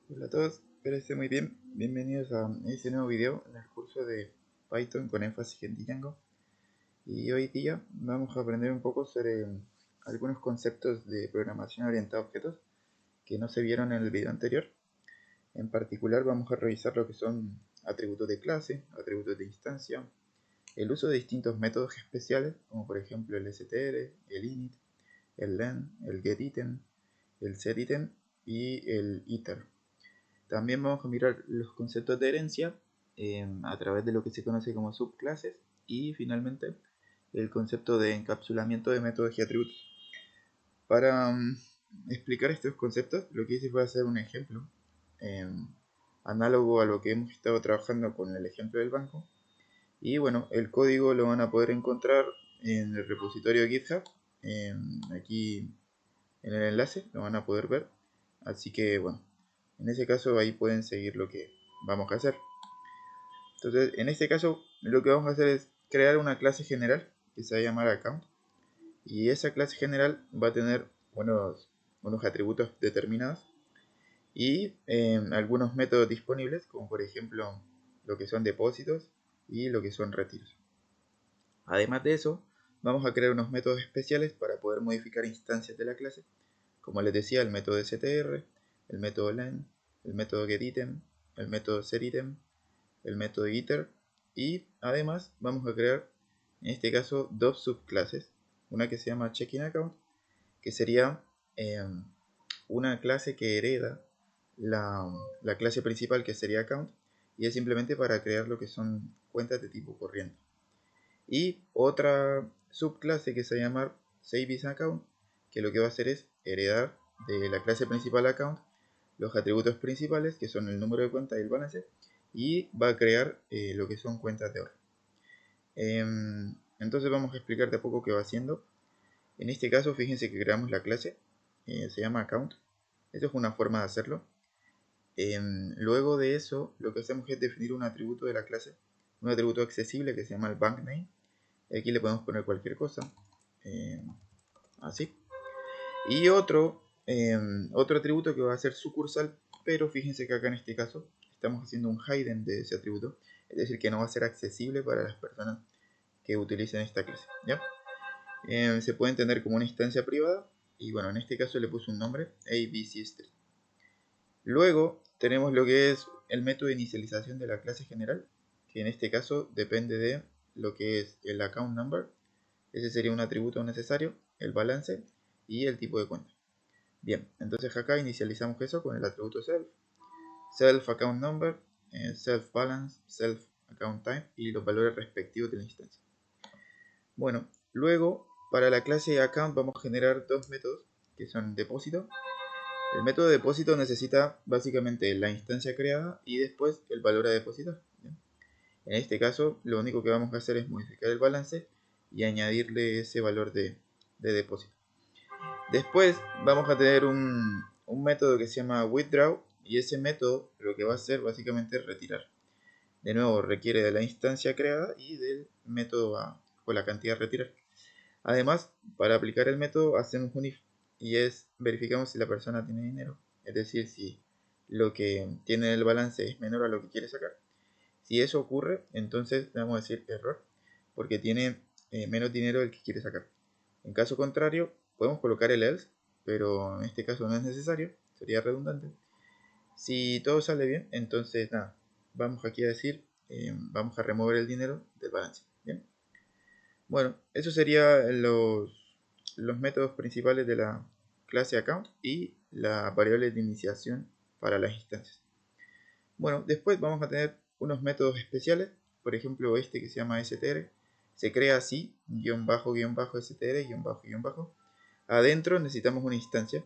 Hola a todos, espero estén muy bien. Bienvenidos a este nuevo video en el curso de Python con énfasis en Django. Y hoy día vamos a aprender un poco sobre algunos conceptos de programación orientada a objetos que no se vieron en el video anterior. En particular vamos a revisar lo que son atributos de clase, atributos de instancia, el uso de distintos métodos especiales, como por ejemplo el str, el init, el len, el getItem, el setItem y el iter. También vamos a mirar los conceptos de herencia a través de lo que se conoce como subclases y finalmente el concepto de encapsulamiento de métodos y atributos. Para explicar estos conceptos, lo que hice fue hacer un ejemplo eh, análogo a lo que hemos estado trabajando con el ejemplo del banco. Y bueno, el código lo van a poder encontrar en el repositorio GitHub, aquí en el enlace, lo van a poder ver. Así que bueno, en ese caso ahí pueden seguir lo que vamos a hacer. Entonces, en este caso lo que vamos a hacer es crear una clase general que se va a llamar account. Y esa clase general va a tener unos atributos determinados y algunos métodos disponibles, como por ejemplo lo que son depósitos y lo que son retiros. Además de eso, vamos a crear unos métodos especiales para poder modificar instancias de la clase, como les decía, el método str, el método len, el método getItem, el método setItem, el método iter, y además vamos a crear en este caso dos subclases, una que se llama checkinAccount, que sería eh, una clase que hereda la clase principal, que sería account, y es simplemente para crear lo que son cuentas de tipo corriente. Y otra subclase que se llama SaveIsAccount, que lo que va a hacer es heredar de la clase principal account los atributos principales, que son el número de cuenta y el balance, y va a crear lo que son cuentas de ahorro. Entonces vamos a explicar de a poco qué va haciendo. En este caso, fíjense que creamos la clase, se llama account. Eso es una forma de hacerlo. Luego de eso, lo que hacemos es definir un atributo de la clase, un atributo accesible que se llama el bank name. Y aquí le podemos poner cualquier cosa, así. Y otro atributo que va a ser sucursal, pero fíjense que acá en este caso estamos haciendo un hidden de ese atributo, es decir, que no va a ser accesible para las personas que utilicen esta clase, ¿ya? Se puede entender como una instancia privada, y bueno, en este caso le puse un nombre, ABCStreet. Luego tenemos lo que es el método de inicialización de la clase general, que en este caso depende de lo que es el account number. Ese sería un atributo necesario, el balance y el tipo de cuenta. Bien, entonces acá inicializamos eso con el atributo self, self account number, self balance, self account time y los valores respectivos de la instancia. Bueno, luego para la clase account vamos a generar dos métodos que son depósito. El método de depósito necesita básicamente la instancia creada y después el valor a depositar. ¿Bien? En este caso lo único que vamos a hacer es modificar el balance y añadirle ese valor de depósito. Después vamos a tener un método que se llama withdraw, y ese método lo que va a hacer básicamente es retirar. De nuevo requiere de la instancia creada y del método o la cantidad a retirar. Además, para aplicar el método hacemos un if, y verificamos si la persona tiene dinero, es decir, si lo que tiene en el balance es menor a lo que quiere sacar. Si eso ocurre, entonces le vamos a decir error, porque tiene menos dinero del que quiere sacar. En caso contrario, podemos colocar el else, pero en este caso no es necesario, sería redundante. Si todo sale bien, entonces nada, vamos aquí a decir, vamos a remover el dinero del balance. Bien. Bueno, eso serían los métodos principales de la clase account y las variables de iniciación para las instancias. Bueno, después vamos a tener unos métodos especiales, por ejemplo este que se llama str, se crea así, guión bajo, str, guión bajo, guión bajo. Adentro necesitamos una instancia,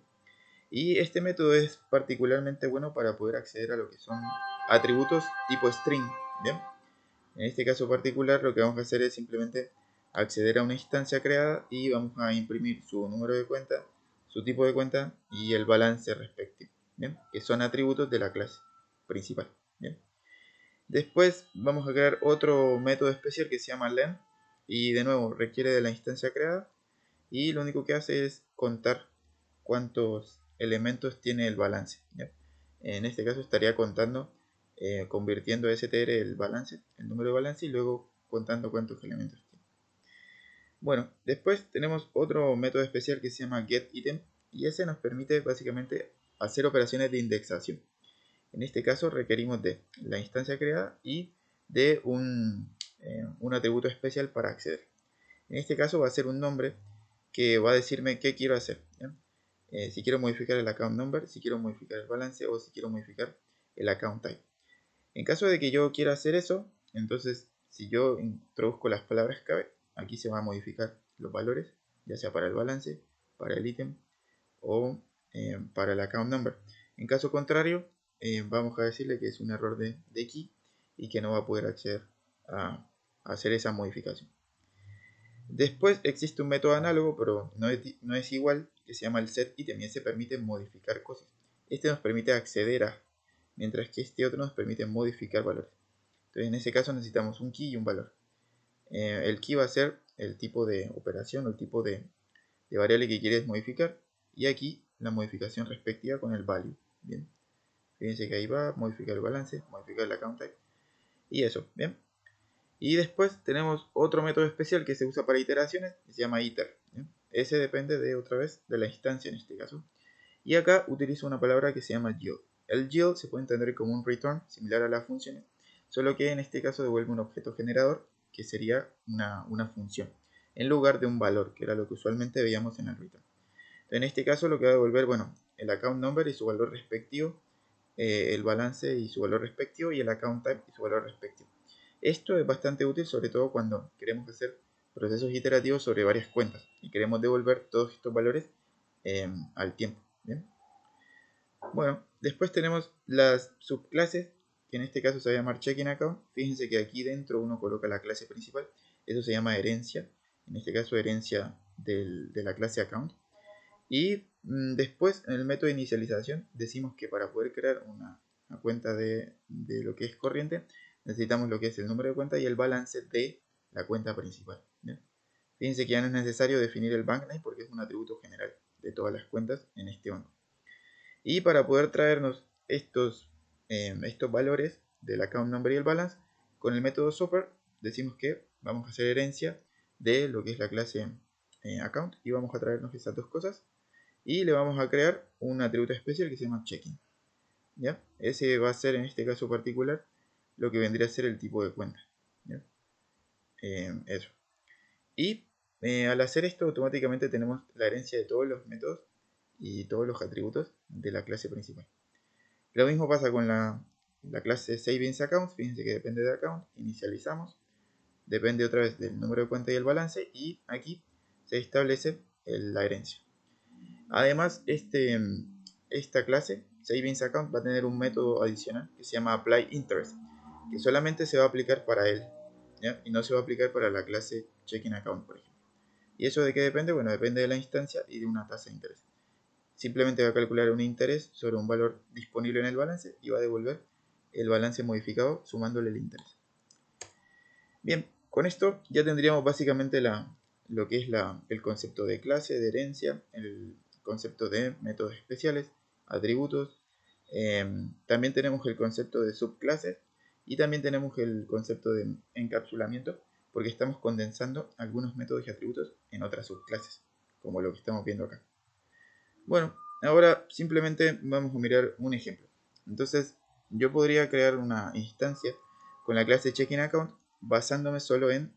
y este método es particularmente bueno para poder acceder a lo que son atributos tipo string. Bien, en este caso particular lo que vamos a hacer es simplemente acceder a una instancia creada y vamos a imprimir su número de cuenta, su tipo de cuenta y el balance respectivo, ¿bien? Que son atributos de la clase principal. ¿Bien? Después vamos a crear otro método especial que se llama len, y de nuevo requiere de la instancia creada y lo único que hace es contar cuántos elementos tiene el balance, ¿ya? En este caso estaría contando, convirtiendo STR el balance, el número de balance, y luego contando cuántos elementos tiene. Bueno, después tenemos otro método especial que se llama getItem, y ese nos permite básicamente hacer operaciones de indexación. En este caso requerimos de la instancia creada y de un atributo especial para acceder. En este caso va a ser un nombre que va a decirme qué quiero hacer. Si quiero modificar el account number, si quiero modificar el balance o si quiero modificar el account type. En caso de que yo quiera hacer eso, entonces si yo introduzco las palabras clave, aquí se van a modificar los valores, ya sea para el balance, para el ítem o para el account number. En caso contrario, vamos a decirle que es un error de key y que no va a poder acceder a hacer esa modificación. Después existe un método análogo, pero no es igual, que se llama el setItem, y ese permite modificar cosas. Este nos permite acceder a, mientras que este otro nos permite modificar valores. Entonces en ese caso necesitamos un key y un valor. El key va a ser el tipo de operación o el tipo de variable que quieres modificar, y aquí la modificación respectiva con el value. Bien, fíjense que ahí va, modificar el balance, modificar el account type y eso. Bien. Y después tenemos otro método especial que se usa para iteraciones, que se llama iter. ¿Bien? Ese depende de, otra vez, de la instancia en este caso. Y acá utilizo una palabra que se llama yield. El yield se puede entender como un return, similar a las funciones, solo que en este caso devuelve un objeto generador, que sería una función, en lugar de un valor, que era lo que usualmente veíamos en el return. En este caso lo que va a devolver, bueno, el account number y su valor respectivo, el balance y su valor respectivo, y el account type y su valor respectivo. Esto es bastante útil, sobre todo cuando queremos hacer procesos iterativos sobre varias cuentas y queremos devolver todos estos valores al tiempo. ¿Bien? Bueno, después tenemos las subclases, que en este caso se va a llamar checking account. Fíjense que aquí dentro uno coloca la clase principal, eso se llama herencia, en este caso herencia de la clase account. Y después en el método de inicialización decimos que para poder crear una cuenta de lo que es corriente, necesitamos lo que es el número de cuenta y el balance de la cuenta principal. ¿Bien? Fíjense que ya no es necesario definir el bank name porque es un atributo general de todas las cuentas en este banco. Y para poder traernos estos valores del account number y el balance, con el método swapper decimos que vamos a hacer herencia de lo que es la clase account y vamos a traernos esas dos cosas y le vamos a crear un atributo especial que se llama checking. ¿Ya? Ese va a ser en este caso particular lo que vendría a ser el tipo de cuenta. ¿Ya? Eso. Y al hacer esto automáticamente tenemos la herencia de todos los métodos y todos los atributos de la clase principal. Lo mismo pasa con la clase savings account. Fíjense que depende de account, inicializamos, depende otra vez del número de cuenta y el balance, y aquí se establece la herencia. Además, esta clase, Savings Account, va a tener un método adicional que se llama Apply Interest, que solamente se va a aplicar para él, ¿ya? Y no se va a aplicar para la clase Checking Account, por ejemplo. ¿Y eso de qué depende? Bueno, depende de la instancia y de una tasa de interés. Simplemente va a calcular un interés sobre un valor disponible en el balance y va a devolver el balance modificado sumándole el interés. Bien, con esto ya tendríamos básicamente lo que es el concepto de clase, de herencia, el concepto de métodos especiales, atributos. También tenemos el concepto de subclases y también tenemos el concepto de encapsulamiento, porque estamos condensando algunos métodos y atributos en otras subclases, como lo que estamos viendo acá. Bueno, ahora simplemente vamos a mirar un ejemplo. Entonces, yo podría crear una instancia con la clase checking account basándome solo en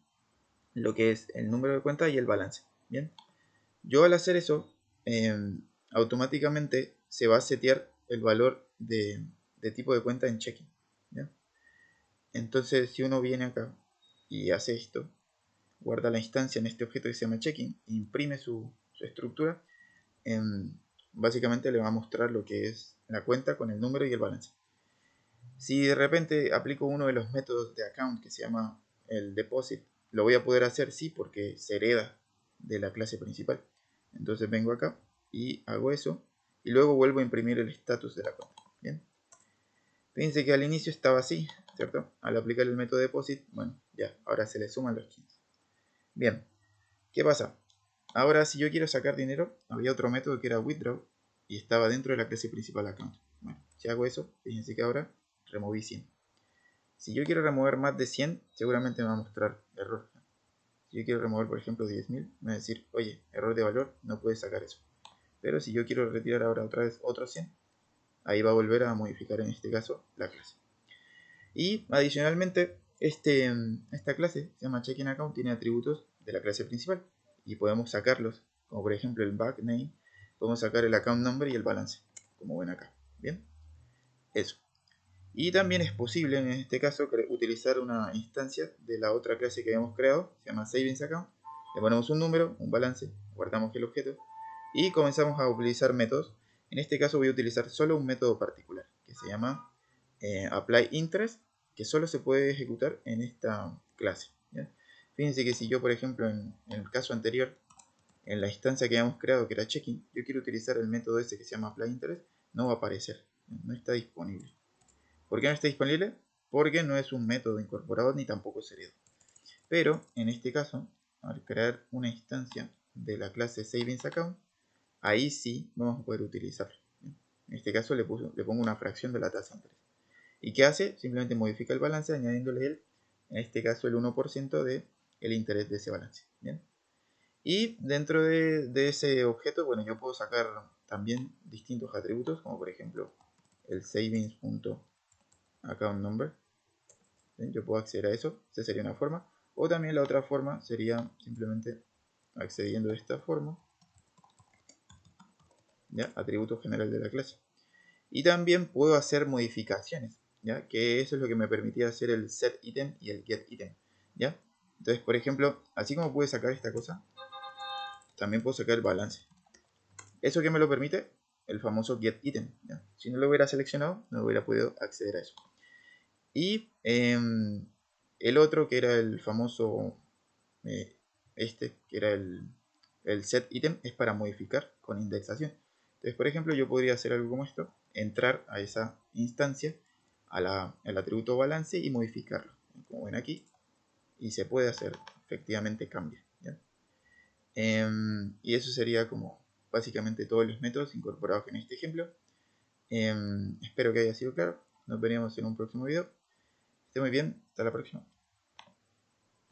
lo que es el número de cuenta y el balance. Bien, yo al hacer eso, automáticamente se va a setear el valor de tipo de cuenta en checking. ¿Ya? Entonces, si uno viene acá y hace esto, guarda la instancia en este objeto que se llama checking, imprime su estructura, básicamente le va a mostrar lo que es la cuenta con el número y el balance. Si de repente aplico uno de los métodos de account que se llama el deposit, lo voy a poder hacer sí porque se hereda de la clase principal. Entonces vengo acá y hago eso y luego vuelvo a imprimir el status de la cuenta. Bien. Fíjense que al inicio estaba así, ¿cierto? Al aplicar el método deposit, bueno, ya, ahora se le suman los 15. Bien, ¿qué pasa? Ahora si yo quiero sacar dinero, había otro método que era withdraw y estaba dentro de la clase principal account. Bueno, Si hago eso, fíjense que ahora removí 100. Si yo quiero remover más de 100, seguramente me va a mostrar error. Si yo quiero remover, por ejemplo, 10.000, me va a decir, oye, error de valor, no puedes sacar eso. Pero si yo quiero retirar ahora otra vez otros 100, ahí va a volver a modificar en este caso la clase. Y adicionalmente, esta clase se llama Checking Account, tiene atributos de la clase principal y podemos sacarlos, como por ejemplo el back name, podemos sacar el account number y el balance, como ven acá. Bien, eso. Y también es posible en este caso utilizar una instancia de la otra clase que habíamos creado, se llama Savings Account. Le ponemos un número, un balance, guardamos el objeto y comenzamos a utilizar métodos. En este caso voy a utilizar solo un método particular que se llama Apply Interest, que solo se puede ejecutar en esta clase. ¿Ya? Fíjense que si yo, por ejemplo, en el caso anterior, en la instancia que habíamos creado, que era checking, yo quiero utilizar el método ese que se llama Apply Interest, no va a aparecer, no está disponible. ¿Por qué no está disponible? Porque no es un método incorporado ni tampoco es heredado. Pero en este caso, al crear una instancia de la clase Savings Account, ahí sí vamos a poder utilizarlo. En este caso le pongo una fracción de la tasa de interés. ¿Y qué hace? Simplemente modifica el balance añadiéndole en este caso el 1% del interés de ese balance. ¿Bien? Y dentro de ese objeto, bueno, yo puedo sacar también distintos atributos, como por ejemplo el savings.account number. ¿Bien? Yo puedo acceder a eso, esa sería una forma. O también la otra forma sería simplemente accediendo de esta forma, ¿ya? Atributo general de la clase. Y también puedo hacer modificaciones, ¿ya? Que eso es lo que me permitía hacer el set item y el get item, ¿ya? Entonces, por ejemplo, así como pude sacar esta cosa, también puedo sacar el balance. ¿Eso que me lo permite? El famoso get item, ¿ya? Si no lo hubiera seleccionado, no hubiera podido acceder a eso. Y el otro, que era el famoso, que era el set item, es para modificar con indexación. Entonces, por ejemplo, yo podría hacer algo como esto, entrar a esa instancia, al atributo balance y modificarlo, como ven aquí, y se puede hacer, efectivamente cambia, ¿ya? Y eso sería como básicamente todos los métodos incorporados en este ejemplo. Espero que haya sido claro, nos veremos en un próximo video. Esté muy bien, hasta la próxima.